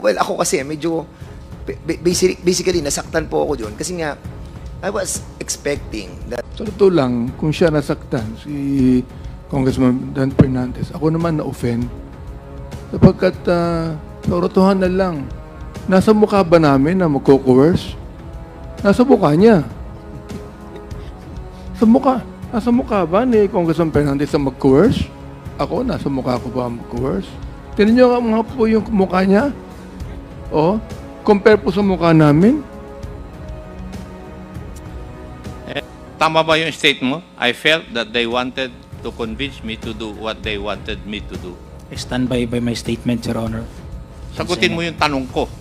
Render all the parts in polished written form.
Well, ako kasi medyo basically nasaktan po ako doon kasi nga I was expecting that. Sa totoo lang, kung siya nasaktan, si Congressman Dan Fernandez, ako naman na-offend. Sapagkat sa katotohanan lang, nasa mukha ba namin na magko-coerce? Nasa mukha niya. Sa mukha. Nasa mukha ba ni Congressman Fernandez na mag-coerce? Ako, nasa mukha ko ba mag-coerce? Tignan niyo nga po yung mukha niya. O, compare po sa mukha namin. Tama ba yung state mo? I felt that they wanted to convince me to do what they wanted me to do. I stand by my statement, Your Honor. Sagutin mo yung tanong ko.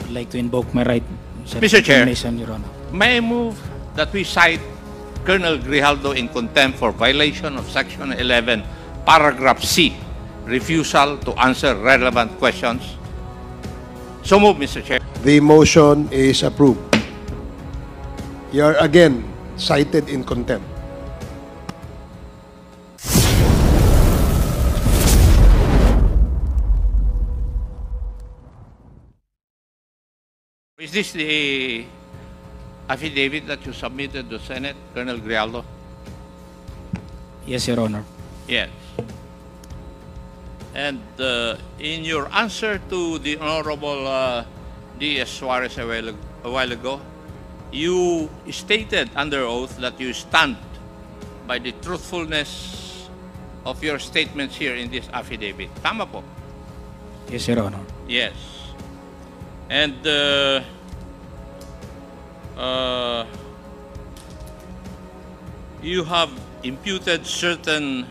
I'd like to invoke my right. Mr. Chair, Your Honor. may I move that we cite Colonel Grijaldo in contempt for violation of Section 11, Paragraph C, refusal to answer relevant questions? So move, Mr. Chair. The motion is approved. You are again cited in contempt. Is this the affidavit that you submitted to Senate, Colonel Grijaldo? Yes, Your Honor. Yes. And in your answer to the Honorable D.S. Suarez a while ago, you stated under oath that you stand by the truthfulness of your statements here in this affidavit. Tama po? Yes, Your Honor. Yes. And you have imputed certain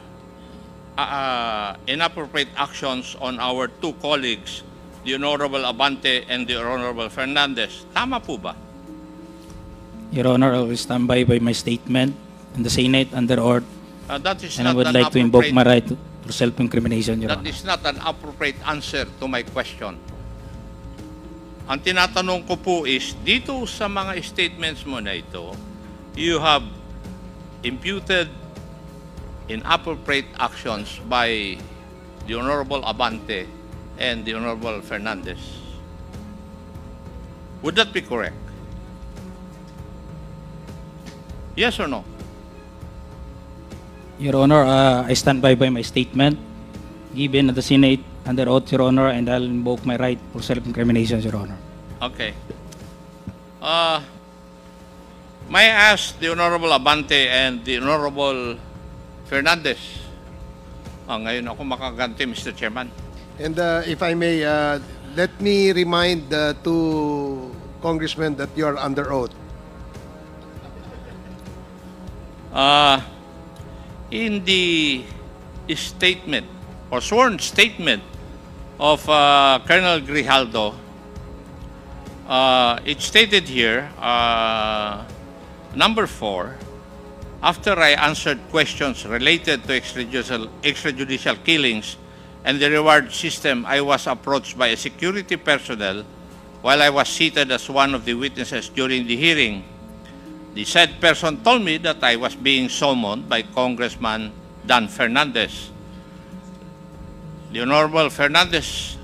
inappropriate actions on our two colleagues, the Honorable Abante and the Honorable Fernandez. Tama po ba? Your Honor, I will stand by my statement in the Senate under oath, That is and I not would an like to invoke appropriate- my right to self-incrimination, Your That Honor. is not an appropriate answer to my question. Ang tinatanong ko po is, dito sa mga statements mo na ito, you have imputed inappropriate actions by the Honorable Abante and the Honorable Fernandez. Would that be correct? Yes or no? Your Honor, I stand by my statement given at the Senate under oath, Your Honor, and I'll invoke my right for self-incrimination, Your Honor. Okay. May I ask the Honorable Abante and the Honorable Fernandez? Ngayon ako makaganti, Mr. Chairman. And if I may, let me remind the two congressmen that you are under oath. In the statement or sworn statement of Colonel Grijaldo, it stated here, number 4, after I answered questions related to extrajudicial killings and the reward system, I was approached by a security personnel while I was seated as one of the witnesses during the hearing. The said person told me that I was being summoned by Congressman Dan Fernandez. The Honorable Fernandez,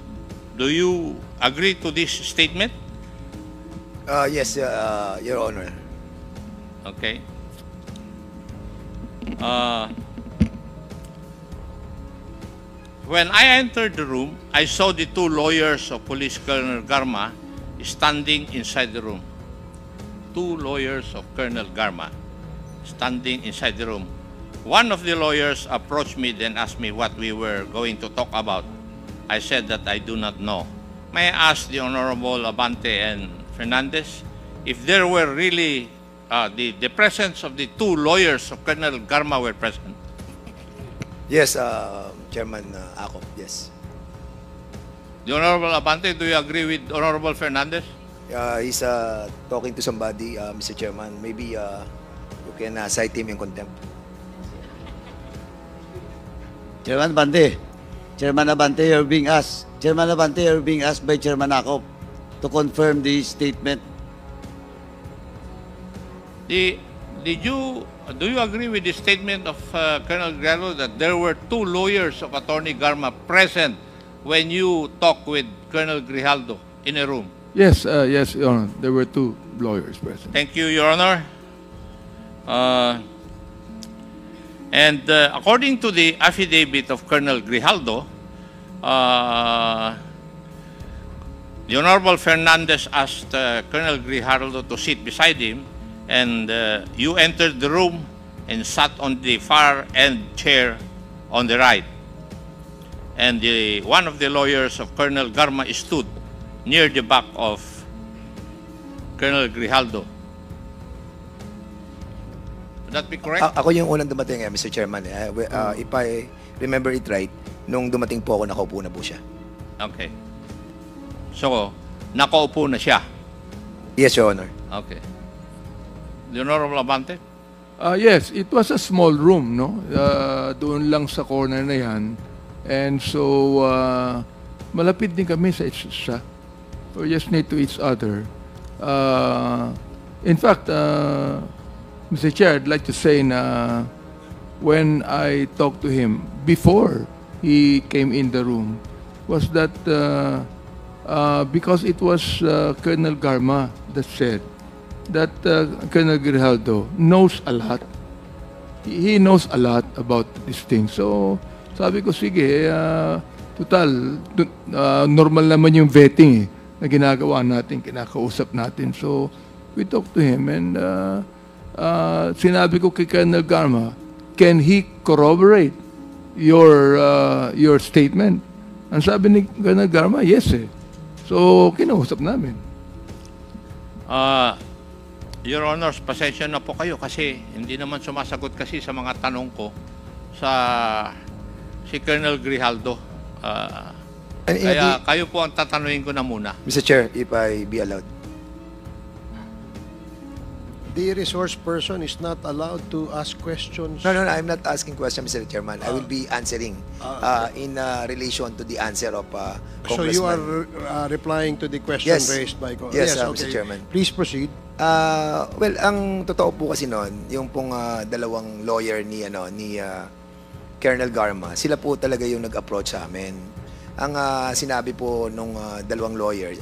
do you agree to this statement? Yes, Your Honor. Okay. When I entered the room, I saw the two lawyers of Police Colonel Garma standing inside the room. Two lawyers of Colonel Garma standing inside the room. One of the lawyers approached me, then asked me what we were going to talk about. I said that I do not know. May I ask the Honorable Abante and Fernandez if there were really the presence of the two lawyers of Colonel Garma were present? Yes, Chairman Akop, yes. The Honorable Abante, do you agree with Honorable Fernandez? He's talking to somebody, Mr. Chairman. Maybe you can cite him in contempt. Chairman Abante, you're being asked. Chairman Abante, you're being asked by Chairman Akop to confirm the statement. Do you agree with the statement of Colonel Grijaldo that there were two lawyers of Attorney Garma present when you talk with Colonel Grijaldo in a room? Yes, yes, Your Honor. There were two lawyers present. Thank you, Your Honor. According to the affidavit of Colonel Grijaldo, the Honorable Fernandez asked Colonel Grijaldo to sit beside him, and you entered the room and sat on the far end chair on the right. And one of the lawyers of Colonel Garma stood near the back of Colonel Grijaldo. Would that be correct? Ako yung unang dumating, Mr. Chairman. If I remember it right, nung dumating po ako, nakaupo na po siya. Okay. So, nakaupo na siya. Yes, Your Honor. Okay. The Honorable Abante? Yes, it was a small room, no? Doon lang sa corner na yan. And so, malapit din kami sa isa't isa. We're just near to each other. In fact, Mr. Chair, I'd like to say na when I talked to him before he came in the room was that because it was Colonel Garma that said that Colonel Grijaldo knows a lot. He knows a lot about this thing. So, sabi ko, sige, total, normal naman yung vetting na ginagawa natin, kinakausap natin. So, we talked to him and sinabi ko kay Colonel Garma, can he corroborate your statement? Ang sabi ni Colonel Garma, yes eh. So, kinausap namin. Your Honors, pasensya na po kayo kasi hindi naman sumasagot kasi sa mga tanong ko sa si Colonel Grijaldo. Kaya kayo po ang tatanungin ko na muna. Mr. Chair, if I be allowed. The resource person is not allowed to ask questions. No, I'm not asking questions, Mr. Chairman. I will be answering in relation to the answer of Congressman. So you are replying to the question Yes. raised by Yes, Mr. Chairman. Please proceed. Well, ang totoo po kasi noon, yung pong dalawang lawyer ni Colonel Garma, sila po talaga yung nag-approach sa amin. Ang sinabi po nung dalawang lawyer,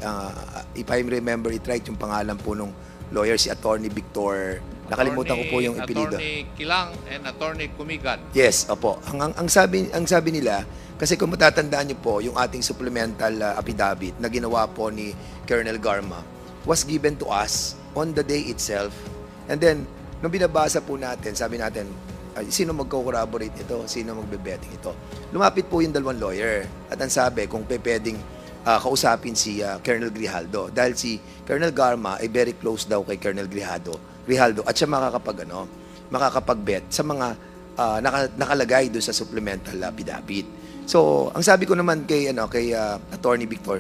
if I remember it right, yung pangalan po nung lawyer si Attorney Victor, nakalimutan ko po yung ipilido. Attorney Kilang and Attorney Kumigat. Yes, opo. Ang sabi nila, kasi kung matatandaan niyo po, yung ating supplemental affidavit na ginawa po ni Colonel Garma was given to us on the day itself. And then, nung binabasa po natin, sabi natin, sino magko-corroborate nito? Sino magbe-betting ito? Lumapit po yung dalawang lawyer. At ang sabi, kung pwedeng kausapin si Colonel Grijaldo. Dahil si Colonel Garma ay very close daw kay Colonel Grijaldo. At siya makakapag-bet sa mga nakalagay doon sa supplemental affidavit. So, ang sabi ko naman kay Attorney Victor,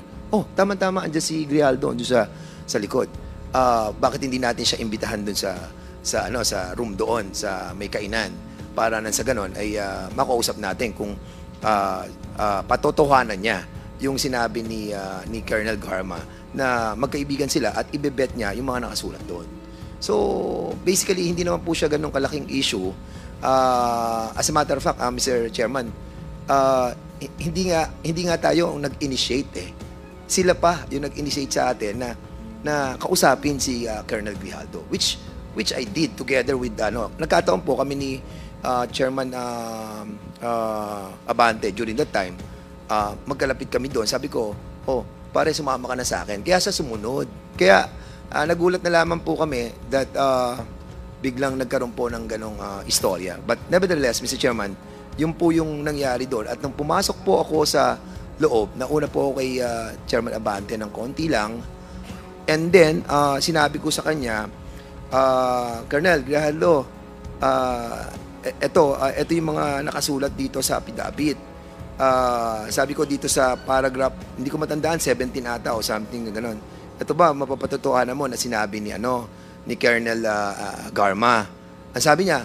tama-tama, andyan si Grijaldo andyan sa likod. Bakit hindi natin siya imbitahan doon sa room doon sa may kainan para nang sa ganon ay makausap natin kung patotohanan niya yung sinabi ni Colonel Garma na magkaibigan sila at ibebet niya yung mga nakasulat doon. So, basically, hindi naman po siya ganun kalaking issue. As a matter of fact, Mr. Chairman, hindi nga tayo ang nag-initiate eh. Sila pa yung nag-initiate sa atin na kausapin si Colonel Grijaldo, which I did together with nagkataon po kami ni Chairman Abante during that time. Magkalapit kami doon. Sabi ko, pare, sumama ka na sa akin. Kaya sa sumunod. Kaya nagulat na lamang po kami that biglang nagkaroon po ng ganong istorya. But nevertheless, Mr. Chairman, yun po yung nangyari doon. At nung pumasok po ako sa loob, nauna po ako kay Chairman Abante ng konti lang. And then, sinabi ko sa kanya, Colonel Grijaldo, ito yung mga nakasulat dito sa affidavit. Sabi ko dito sa paragraph, hindi ko matandaan, 17 ata o something na gano'n. Ito ba, mapapatotohanan mo na sinabi ni Colonel Garma? Ang sabi niya,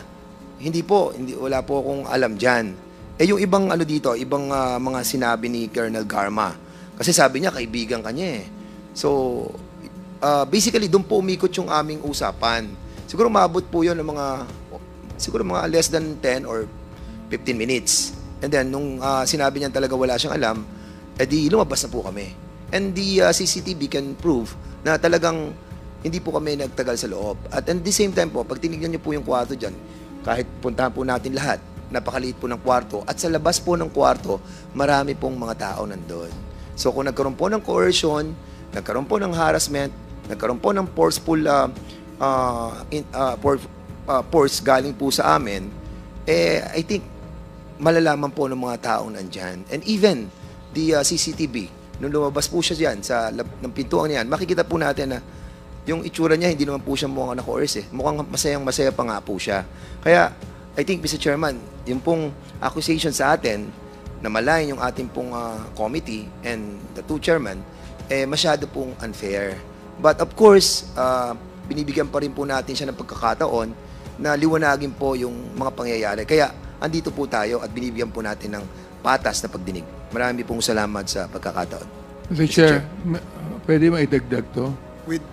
wala po akong alam dyan. Yung ibang dito, ibang mga sinabi ni Colonel Garma. Kasi sabi niya, kaibigan kanya eh. So, basically, doon po umikot yung aming usapan. Siguro maabot po yun ng mga less than 10 or 15 minutes. And then, nung sinabi niya talaga wala siyang alam, di lumabas na po kami. And the CCTV can prove na talagang hindi po kami nagtagal sa loob. At the same time po, pag tinignan niyo po yung kwarto dyan, kahit puntahan po natin lahat, napakaliit po ng kwarto. At sa labas po ng kwarto, marami pong mga tao nandun. So kung nagkaroon po ng coercion, nagkaroon po ng harassment, nagkaroon po ng forceful force galing po sa amin, I think malalaman po ng mga taong nandyan. And even the CCTV, nung lumabas po siya dyan sa ng pintuan niyan, makikita po natin na yung itsura niya, hindi naman po siya mukhang na-coerce. Mukhang masayang-masaya pa nga po siya. Kaya, I think, Mr. Chairman, yung pong accusation sa atin na malayan yung ating pong committee and the two chairman, masyado pong unfair. But of course, binibigyan pa rin po natin siya ng pagkakataon na liwanagin po yung mga pangyayari. Kaya, andito po tayo at binibigyan po natin ng patas na pagdinig. Marami pong salamat sa pagkakataon. Mr. Chair, pwede maidagdag to? With,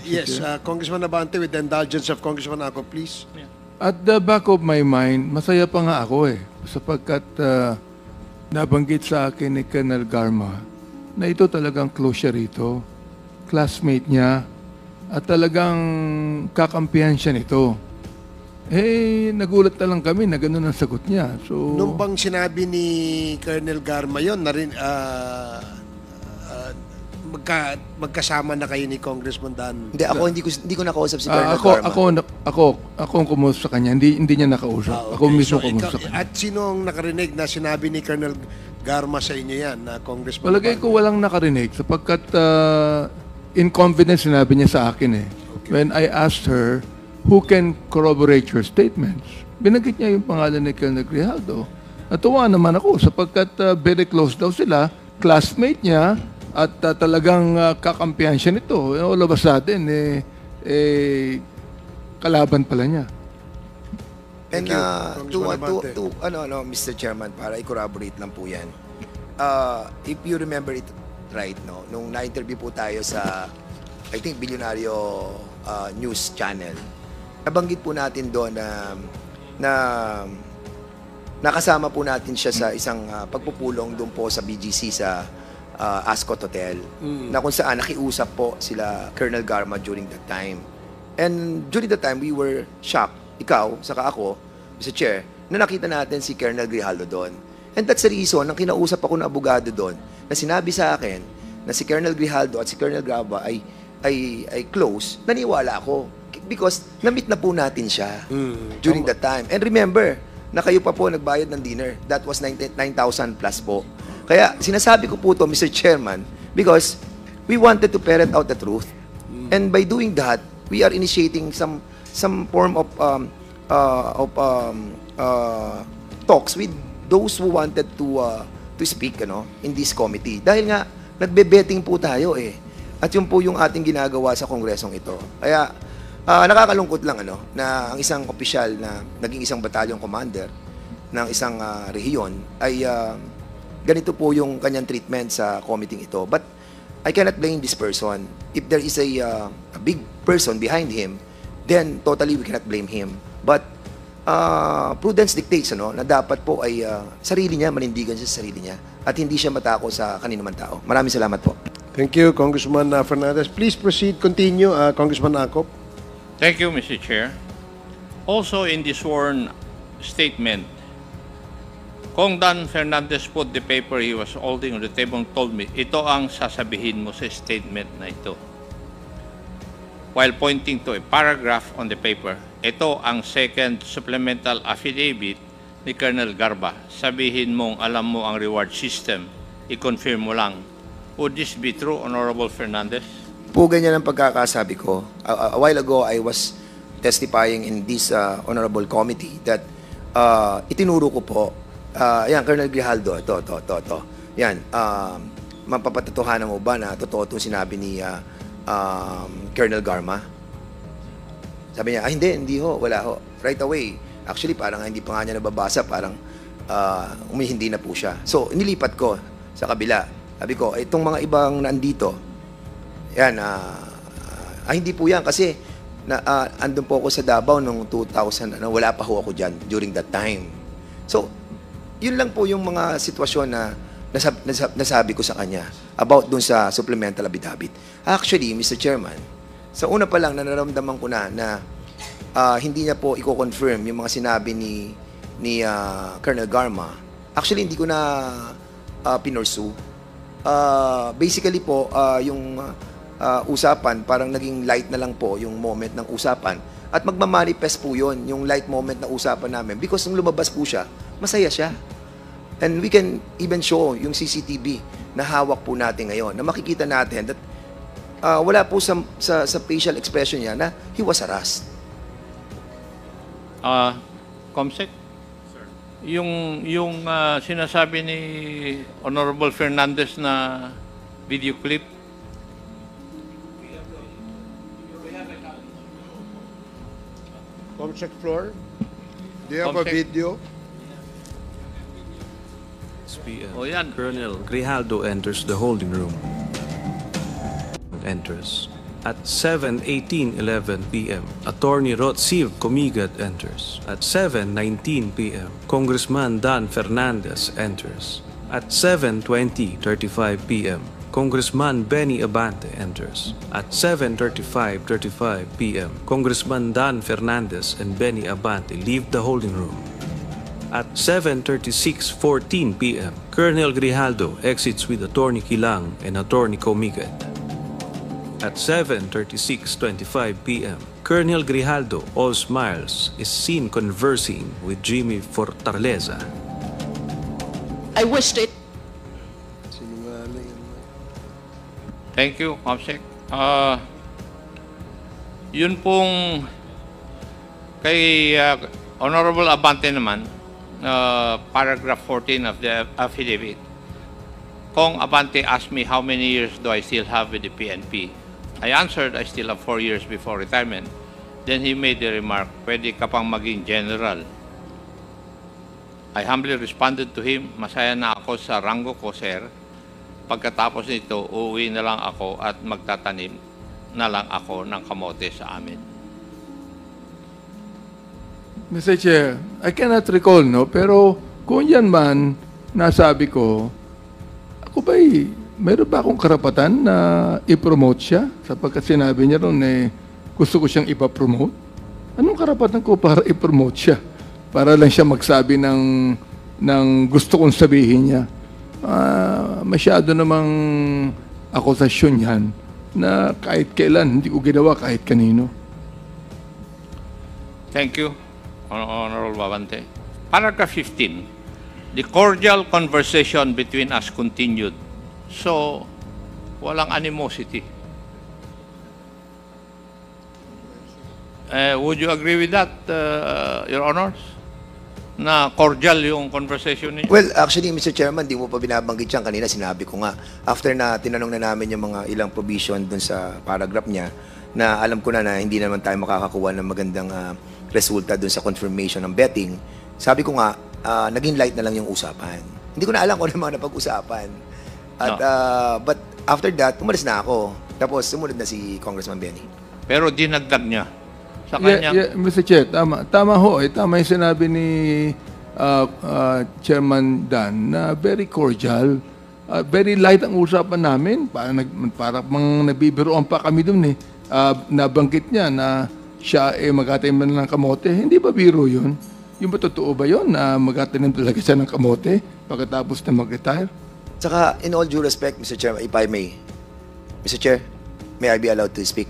yes, Congressman Abante, with the indulgence of Congressman Ako, please. At the back of my mind, masaya pa nga ako sapagkat nabanggit sa akin ni Colonel Garma na ito talagang close siya rito, classmate niya, at talagang kakampihan siya nito. Nagulat na lang kami na gano'n ang sagot niya. So, Nung bang sinabi ni Colonel Garma yun, magkasama na kayo ni Congressman Dan? Hindi, ako hindi ko nakausap si Colonel Garma. ako ang kumusta sa kanya, hindi niya nakausap. Ako mismo kumusta sa kanya. At sino ang nakarinig na sinabi ni Colonel Garma sa inyo yan, na Congressman? Palagay ko walang nakarinig sapagkat in confidence sinabi niya sa akin When I asked her, who can corroborate your statements? Binanggit niya yung pangalan ni Colonel Grijaldo. Natuwa naman ako sapagkat very close daw sila, classmate niya, at talagang kakampihan siya nito. All of a sudden, kalaban pala niya. And Thank you, Congressman Abante. Mr. Chairman, para i-corroborate lang po yan. If you remember it right, no, nung na-interview po tayo sa, I think, Bilyonaryo News Channel, nabanggit po natin doon na nakasama po natin siya sa isang pagpupulong doon po sa BGC sa Ascot Hotel, na kung saan nakiusap po sila Colonel Garma during that time. And during that time, we were shocked, ikaw, saka ako, Mr. Chair, na nakita natin si Colonel Grijaldo doon. And that's the reason, nang kinausap ako ng abogado doon, na sinabi sa akin na si Colonel Grijaldo at si Colonel Garma ay close, naniwala ako. Because na-meet na po natin siya during that time. And remember, na kayo pa po nagbayad ng dinner. That was 9,000 plus po. Kaya sinasabi ko po to, Mr. Chairman, because we wanted to ferret out the truth. And by doing that, we are initiating some form of talks with those who wanted to speak in this committee. Dahil nga, nagbe-betting po tayo At yun po yung ating ginagawa sa kongresong ito. Kaya, nakakalungkot lang na ang isang opisyal na naging isang battalion commander ng isang rehiyon ay ganito po yung kanyang treatment sa committee ito. But I cannot blame this person. If there is a big person behind him, then totally we cannot blame him. But prudence dictates na dapat po ay sarili niya, manindigan siya sa sarili niya at hindi siya matako sa kaninuman tao. Maraming salamat po. Thank you, Congressman Fernandez. Please proceed, continue, Congressman Akop. Thank you, Mr. Chair. Also in the sworn statement, Kong Dan Fernandez put the paper he was holding on the table and told me, ito ang sasabihin mo sa statement na ito. While pointing to a paragraph on the paper, ito ang second supplemental affidavit ni Colonel Garma. Sabihin mong alam mo ang reward system, i-confirm mo lang. Would this be true, Honorable Fernandez? Po ganyan ang pagkakasabi ko. A while ago, I was testifying in this honorable committee that itinuro ko po, yan, Colonel Grijaldo, ito. Yan, mapapatatuhanan mo ba na totoo itong sinabi ni Colonel Garma? Sabi niya, hindi ho, wala ho. Right away. Actually, parang hindi pa nga niya nababasa, parang umihindi na po siya. So, nilipat ko sa kabila. Sabi ko, itong mga ibang nandito, yan, hindi po yan kasi andun po ako sa Davao noong 2000, wala pa ho ako dyan during that time. So, yun lang po yung mga sitwasyon na nasabi ko sa kanya about dun sa supplemental affidavit. Actually, Mr. Chairman, sa una pa lang nararamdaman ko na hindi niya po i-confirm yung mga sinabi ni Colonel Garma. Actually, hindi ko na pinursue. Basically po, yung usapan, parang naging light na lang po yung moment ng usapan. At magmamanifest po yun, yung light moment na usapan namin. Because nung lumabas po siya, masaya siya. And we can even show yung CCTV na hawak po natin ngayon, na makikita natin that wala po sa facial expression niya na he was harassed. Comsec? Yung sinasabi ni Honorable Fernandez na video clip, Comsec floor. Do you have a Comsec. video? PM. O yan. Colonel Grijaldo enters the holding room. Enters. At 7:18:11 p.m., Attorney Rotsiv Comigat enters. At 7:19 p.m., Congressman Dan Fernandez enters. At 7:20:35 p.m., Congressman Benny Abante enters. At 7:35:35 p.m., Congressman Dan Fernandez and Benny Abante leave the holding room. At 7:36:14 p.m., Colonel Grijaldo exits with Attorney Kilang and Attorney Comigat. At 7:36:25 p.m., Colonel Grijaldo, all smiles, is seen conversing with Jimmy Fortaleza. I wished it. Sinungaling. thank you, Comsec. Yun pong kay Honorable Abante naman, paragraph 14 of the affidavit. Kong Abante asked me how many years do I still have with the PNP. I answered, I still have 4 years before retirement. Then he made the remark, pwede ka pang maging general. I humbly responded to him, masaya na ako sa ranggo ko, sir. Pagkatapos nito, uuwi na lang ako at magtatanim na lang ako ng kamote sa amin. Mr. Chair, I cannot recall, no? Pero kung yan man, nasabi ko, ako ba'y, meron ba akong karapatan na i-promote siya? Sapagkat sinabi niya ron, gusto ko siyang ipapromote. Anong karapatan ko para i-promote siya? Para lang siya magsabi ng gusto kong sabihin niya. Masyado namang akusasyon yan na kahit kailan, hindi ko ginawa kahit kanino. Thank you, Honorable Abante. Paragraph 15. The cordial conversation between us continued. So, walang animosity. Would you agree with that, Your Honors? Na cordial yung conversation niyo? Well, actually, Mr. Chairman, di mo pa binabanggit yan. Kanina sinabi ko nga, after na tinanong na namin yung mga ilang provision dun sa paragraph niya, na alam ko na hindi naman tayo makakakuha ng magandang resulta dun sa confirmation ng betting, sabi ko nga, naging light na lang yung usapan. Hindi ko na alam kung ano mga napag-usapan. At, but after that, umalis na ako. Tapos, sumunod na si Congressman Benny. Pero dinagdag niya sa kanyang... Mr. Chair, tama. Tama ho. Tama yung sinabi ni Chairman Dan na very cordial. Very light ang usapan namin. Parang nabibiroan pa kami dun nabanggit niya na siya magtatanim ng kamote. Hindi ba biro yun? Yung ba totoo ba yun na magtatanim talaga siya ng kamote pagkatapos na mag-retire? Saka, in all due respect, Mr. Chair, if I may, Mr. Chair, may I be allowed to speak?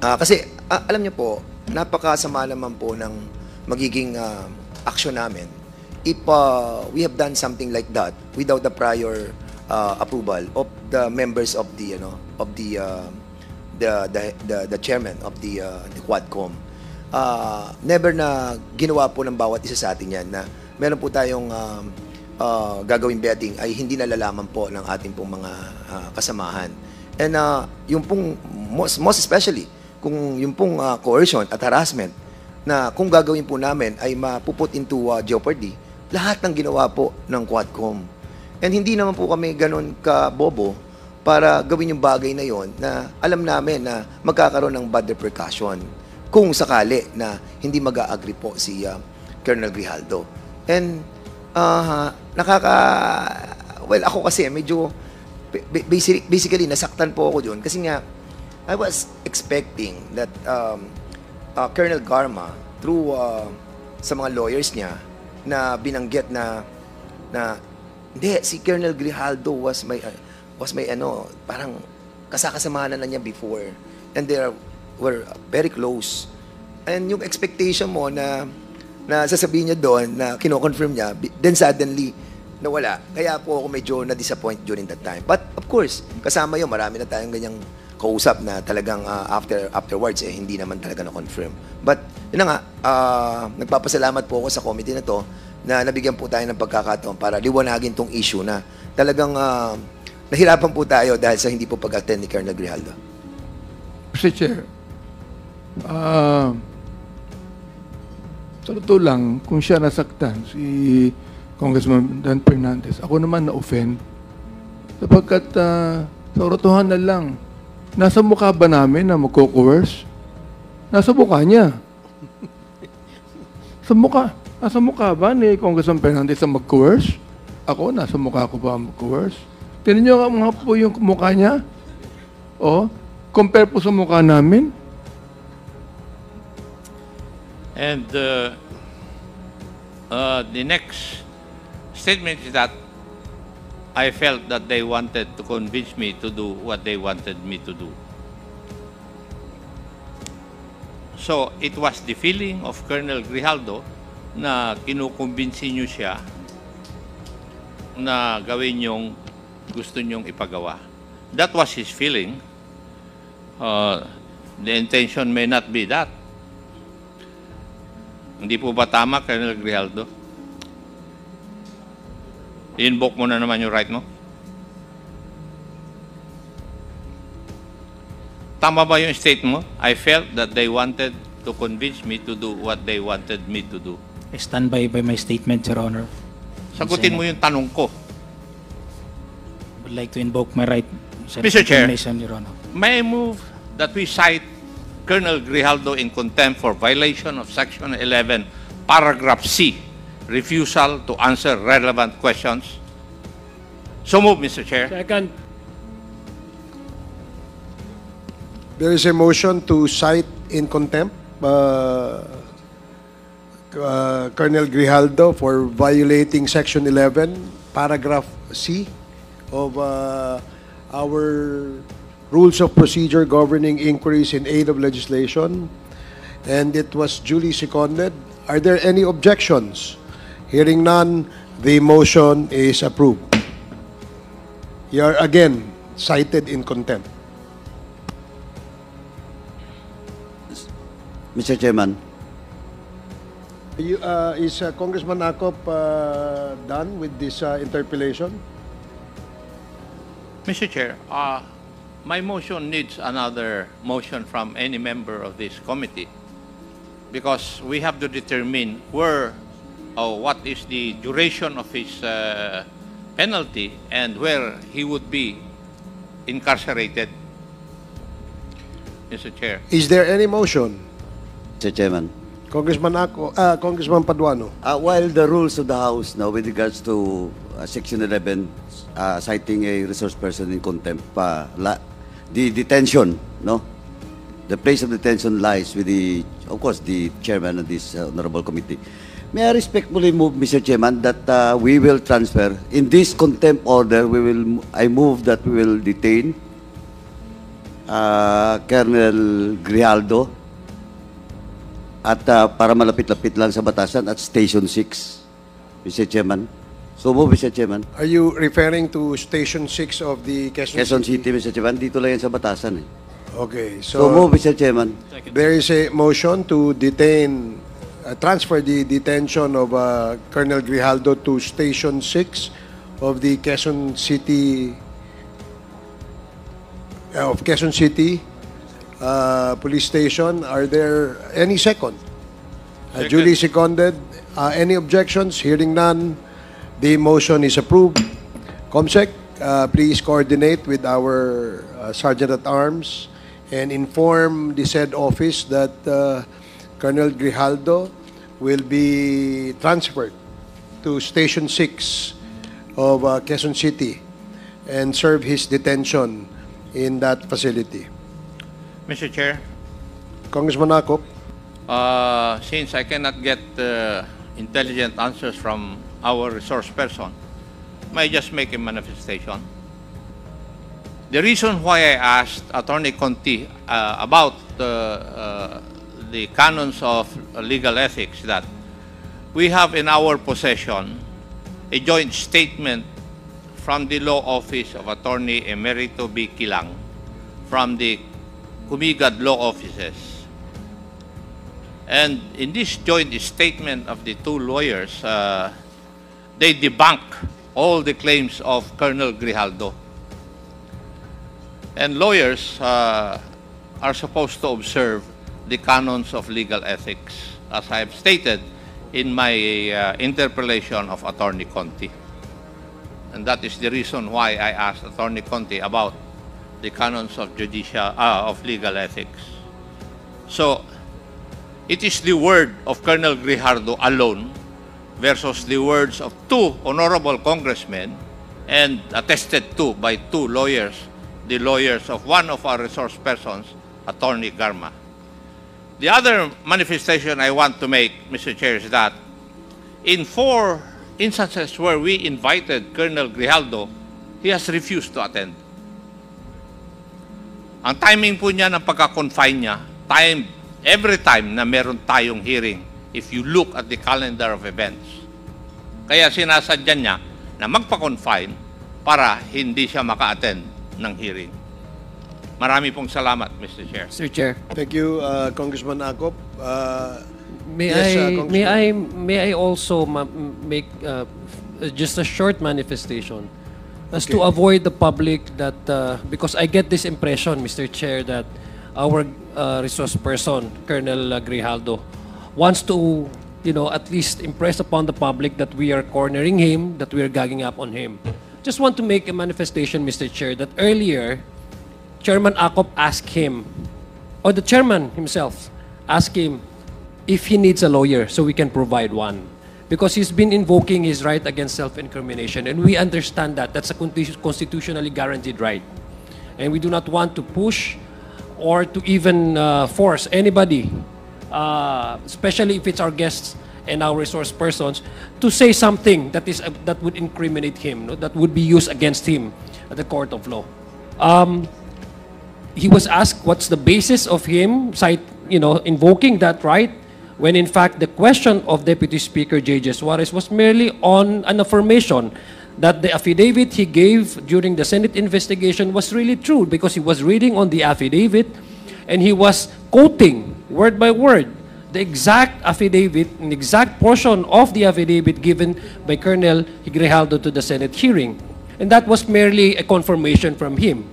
Kasi, alam niyo po, napakasama naman po ng magiging action namin if we have done something like that without the prior approval of the members of the, the chairman of the Quadcom. Never na ginawa po ng bawat isa sa atin yan na meron po tayong gagawing betting ay hindi nalalaman po ng ating pong mga kasamahan. And yung pong, most especially, kung yung pong coercion at harassment na kung gagawin po namin ay mapuput into jeopardy, lahat ng ginawa po ng Quadcom. And hindi naman po kami ganun ka-bobo para gawin yung bagay na yon na alam namin na magkakaroon ng bad repercussion kung sakali na hindi mag-a-agree po si Colonel Grijaldo. And well, ako kasi medyo, basically, nasaktan po ako dun. Kasi nga, I was expecting that Colonel Garma, through sa mga lawyers niya, na binanggit na hindi, si Colonel Grijaldo was my parang kasakasamahan na niya before. And they were very close. And yung expectation mo na sasabihin niya doon, na kino-confirm niya, then suddenly, nawala. Kaya po ako medyo na-disappoint during that time. But of course, kasama yun, marami na tayong ganyang kausap na talagang afterwards, hindi naman talaga na-confirm. But, yun na nga, nagpapasalamat po ako sa committee na to na nabigyan po tayo ng pagkakataon para liwanagin tong issue na talagang nahirapan po tayo dahil sa hindi po pag-attend ni Colonel Grijaldo. Mr. Chair, sa totoo lang, kung siya nasaktan, si Congressman Dan Fernandez, ako naman na-offend sapagkat sa katotohanan lang, nasa mukha ba namin na magko-coerce? Nasa mukha niya. Sa mukha. Nasa mukha ba ni Congressman Fernandez na mag-coerce? Ako, nasa mukha ko ba mag-coerce? Tignan niyo nga po yung mukha niya. O, compare po sa mukha namin. And the next statement is that I felt that they wanted to convince me to do what they wanted me to do. So, it was the feeling of Colonel Grijaldo na kinukumbinsi niyo siya na gawin yung gusto niyong ipagawa. That was his feeling. The intention may not be that. Hindi po ba tama, Colonel Grijaldo? I-invoke mo na naman yung right mo? Tama ba yung state mo? I felt that they wanted to convince me to do what they wanted me to do. I stand by my statement, Your Honor. Sagutin mo yung tanong ko. I would like to invoke my right Mr. Chair. Your Honor. May I move that we cite Colonel Grijaldo in contempt for violation of Section 11, Paragraph C, refusal to answer relevant questions? So move, Mr. Chair. Second. There is a motion to cite in contempt Colonel Grijaldo for violating Section 11, Paragraph C of our Rules of Procedure Governing Inquiries in Aid of Legislation, and it was duly seconded. Are there any objections? Hearing none, the motion is approved. You are again cited in contempt. Mr. Chairman, Is Congressman Akop done with this interpellation? Mr. Chair, my motion needs another motion from any member of this committee because we have to determine where or what is the duration of his penalty and where he would be incarcerated. Mr. Chair. Is there any motion? Mr. Chairman, Congressman Congressman Paduano. while the rules of the House now with regards to Section 11, citing a resource person in contempt, the detention, no? The place of detention lies with of course, the chairman of this honorable committee. May I respectfully move, Mr. Chairman, that we will transfer, in this contempt order, I move that we will detain Colonel Grijaldo at para malapit-lapit lang sa batasan at Station 6, Mr. Chairman. So move, Mr. Chairman. Are you referring to Station 6 of the Quezon City, Mr. Chairman. Dito lang yan sa batasan. Okay, So move, Mr. Chairman. there is a motion to detain, transfer the detention of Colonel Grijaldo to Station 6 of the Quezon City, Police Station. Are there any second? Second. Duly seconded. Any objections? Hearing none, the motion is approved. Comsec, please coordinate with our Sergeant at Arms and inform the said office that Colonel Grijaldo will be transferred to Station 6 of Quezon City and serve his detention in that facility. Mr. Chair, Congressman Akop. since I cannot get intelligent answers from our resource person, may I just make a manifestation? The reason why I asked Attorney Conti about the canons of legal ethics, that we have in our possession a joint statement from the law office of Attorney Emerito B. Kilang, from the Kumigad law offices. And in this joint statement of the two lawyers, they debunk all the claims of Colonel Grijaldo. And lawyers are supposed to observe the canons of legal ethics, as I have stated in my interpellation of Attorney Conti. And that is the reason why I asked Attorney Conti about the canons of legal ethics. So, it is the word of Colonel Grijaldo alone versus the words of two honorable congressmen and attested to by two lawyers, the lawyers of one of our resource persons, Attorney Garma. The other manifestation I want to make, Mr. Chair, is that in 4 instances where we invited Colonel Grijaldo, he has refused to attend. Ang timing po niya ng pagka-confine niya, every time na meron tayong hearing, if you look at the calendar of events. Kaya sinasadya niya na magpa-confine para hindi siya maka-attend ng hearing. Marami pong salamat, Mr. Chair. Mr. Chair, Thank you, Congressman Akop. may Yes, Congressman. I also make just a short manifestation as Okay. to avoid the public that because I get this impression, Mr. Chair, that our resource person, Colonel Grijaldo, wants to, at least impress upon the public that we are cornering him, that we are gagging up on him. Just want to make a manifestation, Mr. Chair, that earlier, Chairman Akop asked him, or the chairman himself asked him if he needs a lawyer so we can provide one. Because he's been invoking his right against self-incrimination, and we understand that. That's a constitutionally guaranteed right. And we do not want to push or to even force anybody, especially if it's our guests and our resource persons, to say something that that would incriminate him, that would be used against him at the court of law. He was asked what's the basis of him invoking that right, when in fact the question of Deputy Speaker J.J. Suarez was merely on an affirmation that the affidavit he gave during the Senate investigation was really true, because he was reading on the affidavit and he was quoting word by word the exact affidavit, an exact portion of the affidavit given by Colonel Grijaldo to the Senate hearing. And that was merely a confirmation from him.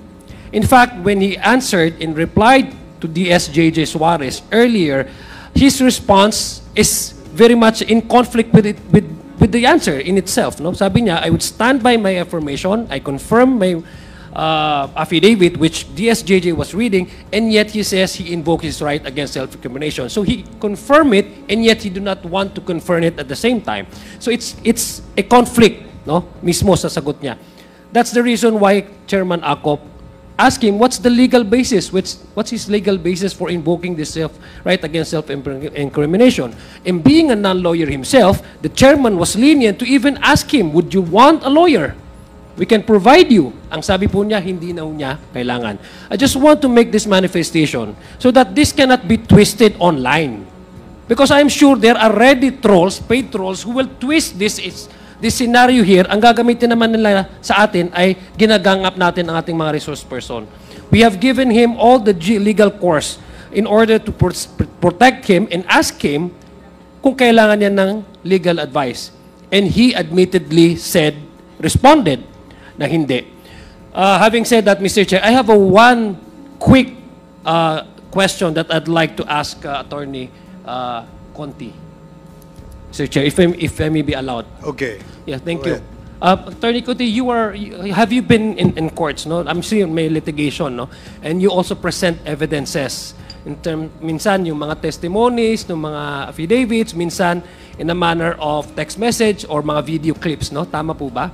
In fact, when he answered and replied to DS.J.J. Suarez earlier, his response is very much in conflict with the answer in itself. No? Sabi niya, I would stand by my affirmation, I confirm my affidavit which DS.J.J. was reading, and yet he says he invoked his right against self-incrimination. So he confirmed it, and yet he do not want to confirm it at the same time. So it's a conflict, no? Mismo sa sagot niya. That's the reason why Chairman Akop asked him what's the legal basis, what's his legal basis for invoking this right against self-incrimination. And being a non-lawyer himself, the chairman was lenient to even ask him, would you want a lawyer? We can provide you. Ang sabi po niya, hindi na niya kailangan. I just want to make this manifestation so that this cannot be twisted online. Because I'm sure there are ready trolls, paid trolls, who will twist this scenario here. Ang gagamitin naman nila sa atin ay ginagang up natin ang ating mga resource person. We have given him all the legal course in order to protect him and ask him kung kailangan niya ng legal advice. And he admittedly responded na hindi. Having said that, Mr. Chair, I have one quick question that I'd like to ask Attorney Conti. Mr. Chair, if I may be allowed. Okay. Yeah, thank Go you. Attorney Conti, have you been in courts, no? I'm seeing may litigation, no? And you also present evidences. Minsan yung mga testimonies, ng mga affidavits, minsan in a manner of text message or mga video clips, no? Tama po ba?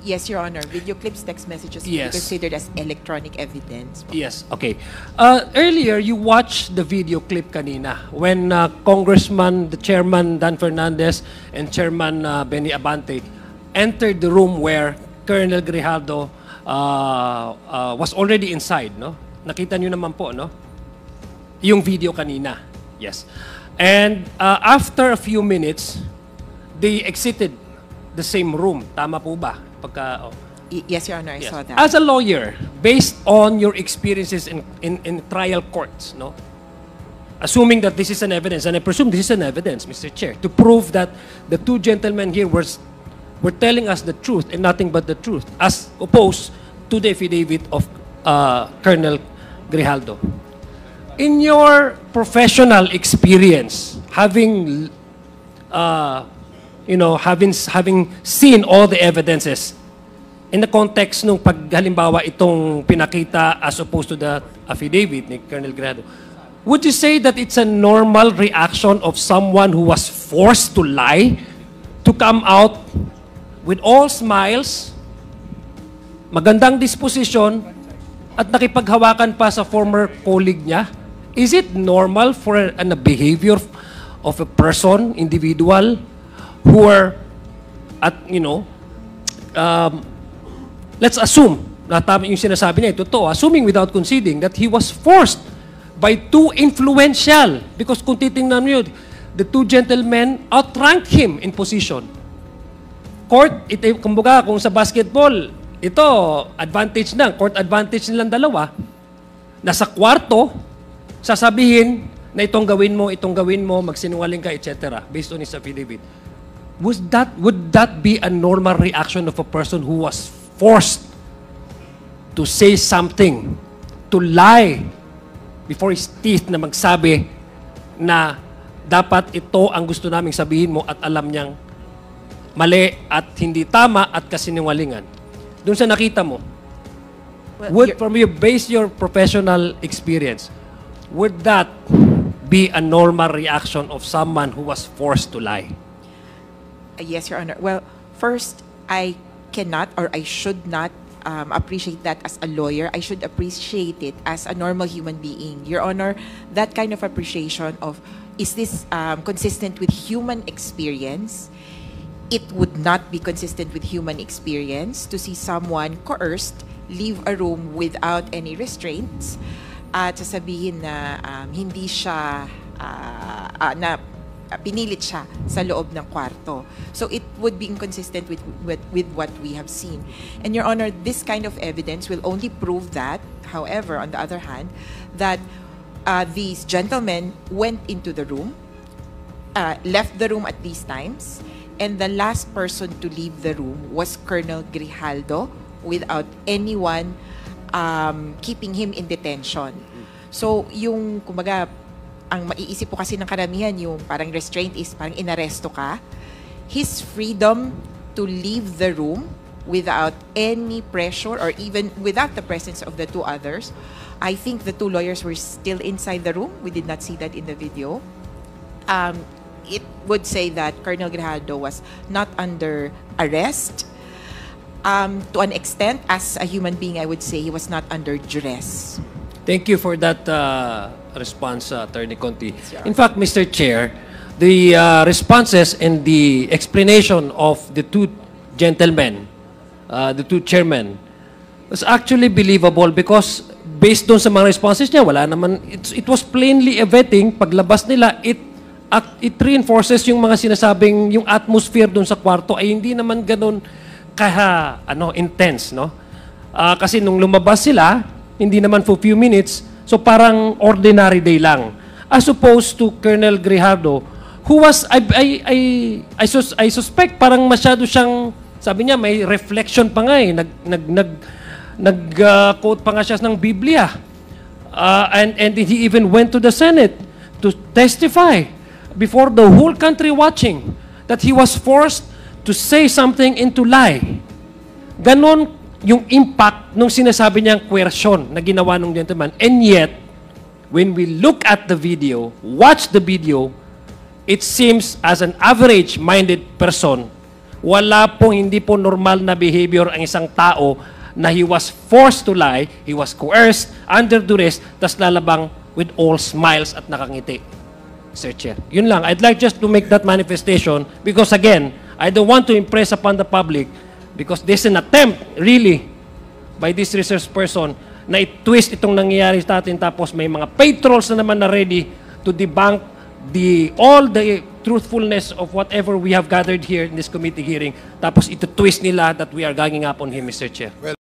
Yes, Your Honor. Video clips, text messages will be Yes. considered as electronic evidence. Yes, okay. Earlier, you watched the video clip kanina when Congressman, the Chairman Dan Fernandez and Chairman Benny Abante entered the room where Colonel Grijaldo was already inside, no? Nakita nyo naman po, no? Yung video kanina. Yes. And after a few minutes, they exited the same room. Tama po ba? Pagka, Yes, Your Honor, I yes. saw that. As a lawyer, based on your experiences in trial courts, no? Assuming that this is an evidence, and I presume this is an evidence, Mr. Chair, to prove that the two gentlemen here were telling us the truth and nothing but the truth, as opposed to the affidavit of Colonel Grijaldo. In your professional experience, having having seen all the evidences, in the context nung paghalimbawa itong pinakita as opposed to the affidavit ni Colonel Grijaldo, would you say that it's a normal reaction of someone who was forced to lie to come out with all smiles, magandang disposition, at nakipaghawakan pa sa former colleague niya? Is it normal for a behavior of a person, individual, who are let's assume na tama yung sinasabi niya, totoo, assuming without conceding that he was forced by two influential, because kung titingnan niyo, the two gentlemen outranked him in position. Court, kumbaga, kung sa basketball, ito, advantage na, court advantage nilang dalawa, nasa kwarto, sasabihin na itong gawin mo, magsinungaling ka, etc. based on his affidavit. Would that be a normal reaction of a person who was forced to say something, to lie before his teeth na magsabi na dapat ito ang gusto naming sabihin mo at alam niyang mali at hindi tama at kasinungalingan? Doon sa nakita mo, from your professional experience, would that be a normal reaction of someone who was forced to lie? Yes, Your Honor. Well, first, I cannot or I should not appreciate that as a lawyer. I should appreciate it as a normal human being. Your Honor, that kind of appreciation of, is this consistent with human experience? It would not be consistent with human experience to see someone coerced leave a room without any restraints at sasabihin na hindi siya na pinilit siya sa loob ng kwarto. So it would be inconsistent with what we have seen. And Your Honor, this kind of evidence will only prove that, however, on the other hand, that these gentlemen went into the room, left the room at these times, and the last person to leave the room was Colonel Grijaldo without anyone keeping him in detention. So yung, kumbaga, ang maiisip po kasi ng karamihan, yung parang restraint is parang inaresto ka. His freedom to leave the room without any pressure or even without the presence of the two others. I think the two lawyers were still inside the room. We did not see that in the video. It would say that Colonel Grijaldo was not under arrest. To an extent, as a human being, I would say he was not under duress. Thank you for that response, Attorney Conti. In fact, Mr. Chair, the responses and the explanation of the two gentlemen, the two chairmen, was actually believable because based on sa mga responses niya, wala naman, it was plainly evident, paglabas nila, it reinforces yung mga sinasabing, yung atmosphere doon sa kwarto ay hindi naman ganun intense, no? Kasi nung lumabas sila, hindi naman for few minutes, so parang ordinary day lang. As opposed to Colonel Grijaldo, who was, I suspect, parang masyado siyang, sabi niya, may reflection pa nga eh, nag-quote pa nga siya ng Biblia. And he even went to the Senate to testify before the whole country watching that he was forced to say something and to lie. Ganon yung impact nung sinasabi niyang coercion na ginawa ng gentleman. And yet, when we look at the video, watch the video, it seems as an average-minded person hindi po normal na behavior ang isang tao na he was forced to lie, he was coerced, under duress, tas lalabang with all smiles at nakangiti. Sir Chair. Yun lang. I'd like just to make that manifestation because again, I don't want to impress upon the public because there's an attempt, really, by this research person na i-twist itong nangyayari sa atin tapos may mga patrols na naman na ready to debunk all the truthfulness of whatever we have gathered here in this committee hearing tapos ito twist nila that we are ganging up on him, Mr. Chair.